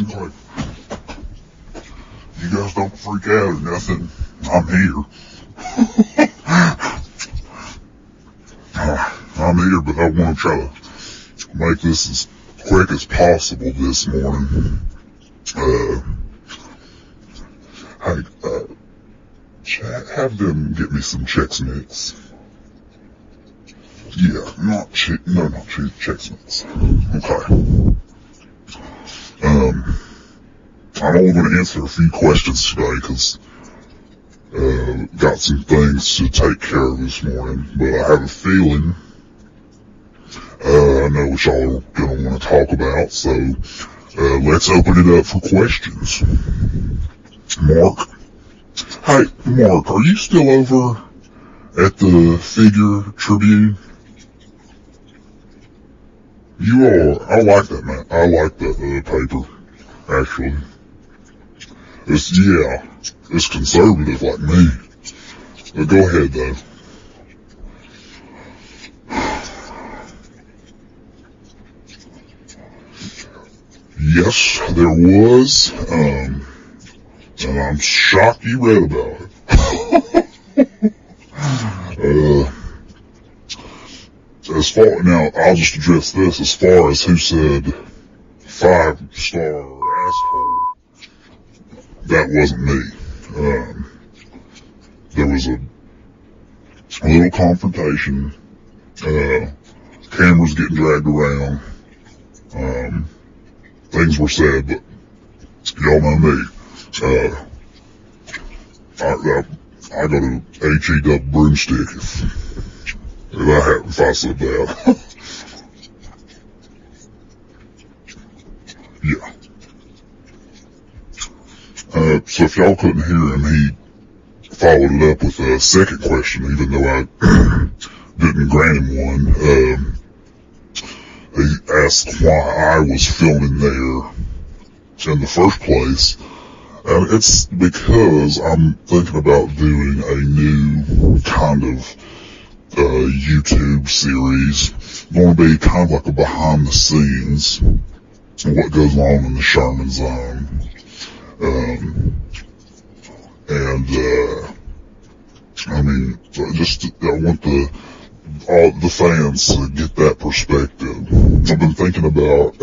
Okay. You guys don't freak out or nothing. I'm here. I'm here, but I want to try to make this as quick as possible this morning. Have them get me some Chex Mix. Yeah, not Chex Mix. Okay. I'm only going to answer a few questions today because got some things to take care of this morning, but I have a feeling I know what y'all are going to want to talk about, so let's open it up for questions. Mark? Hey, Mark, are you still over at the Figure Tribune? You are. I like that, man. I like that paper, actually. It's conservative like me. But go ahead, though. Yes, there was, and I'm shocked you read about it. Now, I'll just address this as far as who said 5-star asshole. That wasn't me. There was a little confrontation, cameras getting dragged around, things were said, but y'all know me. I go to H-E double broomstick if I said that. Yeah. So if y'all couldn't hear him, he followed it up with a second question, even though I didn't grant him one. He asked why I was filming there in the first place. And it's because I'm thinking about doing a new kind of YouTube series. Going to be kind of like a behind the scenes of what goes on in the Sherman zone. I want the fans to get that perspective. I've been thinking about,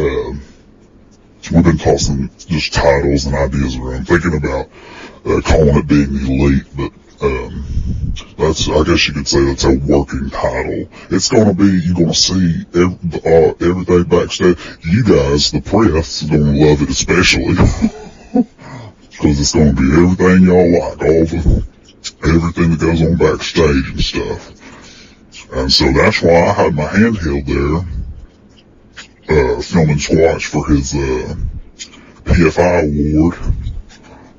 we've been tossing just titles and ideas around, thinking about calling it being elite, but I guess you could say that's a working title. It's gonna be, you're gonna see everything backstage. You guys, the press, are gonna love it especially. Because it's gonna be everything y'all like, everything that goes on backstage and stuff. And so that's why I had my handheld there, filming Squatch for his PFI award.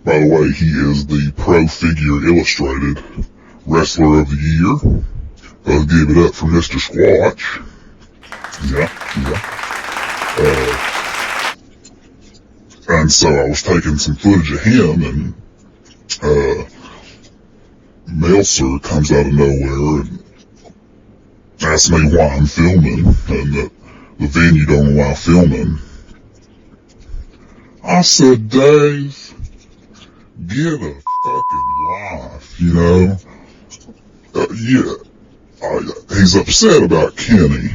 By the way, he is the Pro Figure Illustrated Wrestler of the Year. Give it up for Mr. Squatch. Yeah. And so I was taking some footage of him, and Meltzer comes out of nowhere and asks me why I'm filming, and that the venue don't allow filming. I said, Dave, get a fucking life, you know? He's upset about Kenny,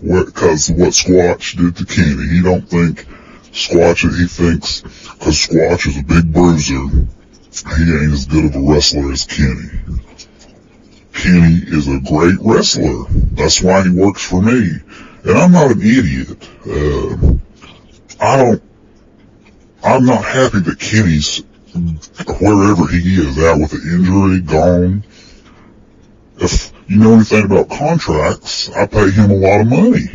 because of what Squatch did to Kenny. He don't think he thinks, because Squatch is a big bruiser, he ain't as good of a wrestler as Kenny. Kenny is a great wrestler. That's why he works for me. And I'm not an idiot. I'm not happy that Kenny's wherever he is, out with an injury, gone. If you know anything about contracts, I pay him a lot of money.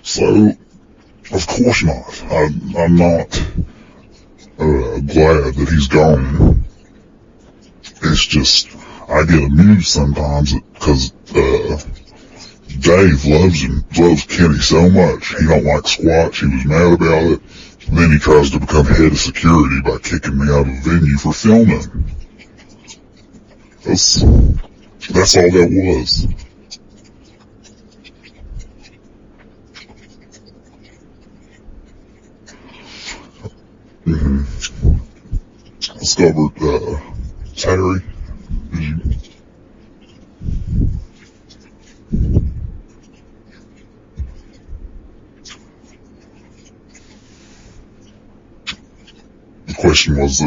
So, of course not. I'm not glad that he's gone. It's just, I get amused sometimes because Dave loves Kenny so much. He don't like Squatch. He was mad about it. Then he tries to become head of security by kicking me out of the venue for filming. That's all that was. discovered, Terry. Did you? The question was,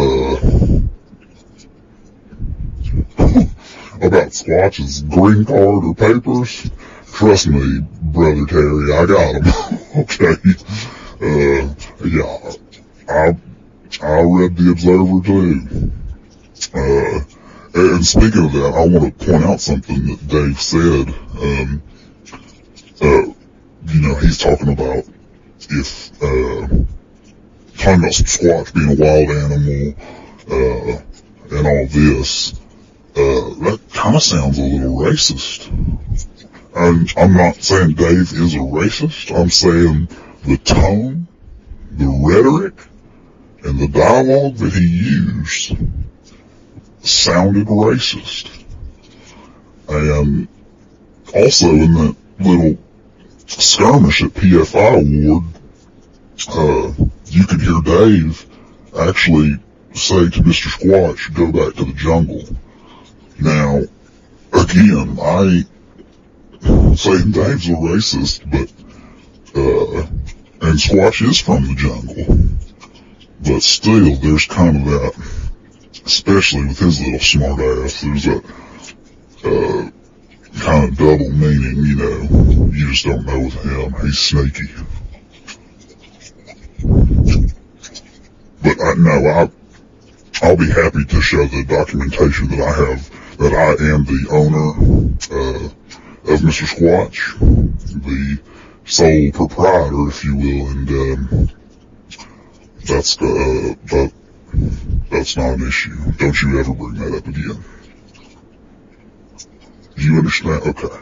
about Squatch's green card or papers. Trust me, Brother Terry, I got them. Okay. Yeah, I read the Observer too. And speaking of that, I want to point out something that Dave said. He's talking about talking about Sasquatch being a wild animal, and all this. That kind of sounds a little racist. And I'm not saying Dave is a racist. I'm saying the tone, the rhetoric, and the dialogue that he used sounded racist. And also in that little skirmish at PFI Award, you could hear Dave actually say to Mr. Squatch, go back to the jungle. Now, again, I saying Dave's a racist, but, and Squatch is from the jungle. But still, there's kind of that, especially with his little smart ass, there's that, kind of double meaning, you just don't know with him. He's sneaky. But I'll be happy to show the documentation that I have, that I am the owner, of Mr. Squatch, the sole proprietor, if you will, and, that's not an issue. Don't you ever bring that up again. Do you understand? Okay.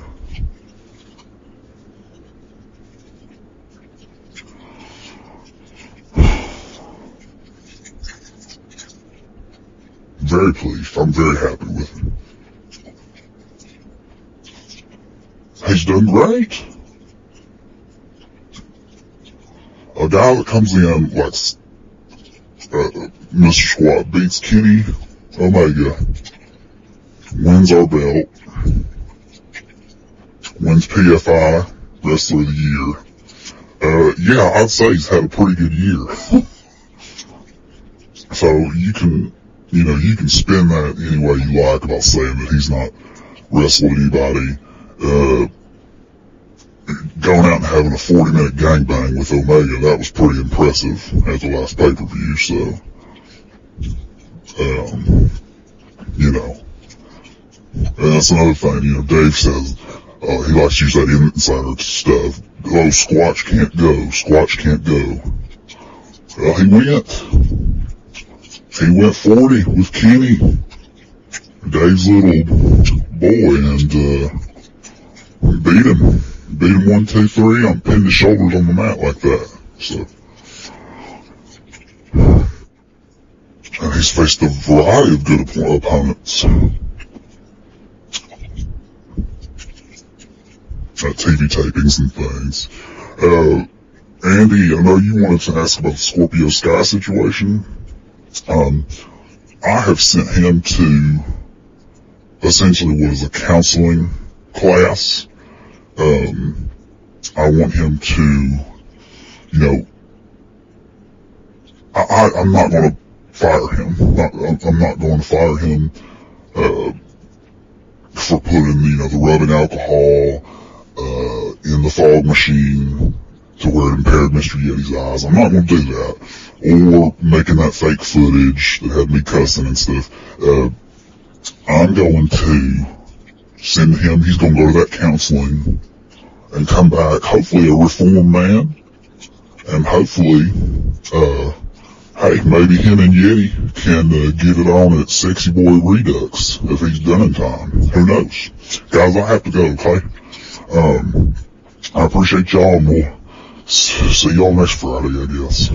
Very pleased. I'm very happy with him. He's done great. A guy that comes in like Mr. Squat beats Kenny Omega, wins our belt, wins PFI Wrestler of the Year. Yeah, I'd say he's had a pretty good year. So you can spin that any way you like about saying that he's not wrestled anybody. Going out and having a 40-minute gangbang with Omega, that was pretty impressive at the last pay-per-view, so, and that's another thing, Dave says, he likes to use that insider stuff. Oh, Squatch can't go. Well, he went 40 with Kenny, Dave's little boy, and, beat him 1, 2, 3, on pinned his shoulders on the mat like that, so. And he's faced a variety of good opponents at TV tapings and things. Andy, I know you wanted to ask about the Scorpio Sky situation. I have sent him to essentially what is a counseling class. I want him to, I'm not going to fire him. I'm not going to fire him, for putting, the rubbing alcohol, in the fog machine to where it impaired Mr. Yeti's eyes. I'm not going to do that. Or making that fake footage that had me cussing and stuff. I'm going to send him, he's going to go to that counseling and come back, hopefully a reformed man, and hopefully, hey, maybe him and Yeti can get it on at Sexy Boy Redux if he's done in time. Who knows? Guys, I have to go, okay? I appreciate y'all, and we'll see y'all next Friday, I guess.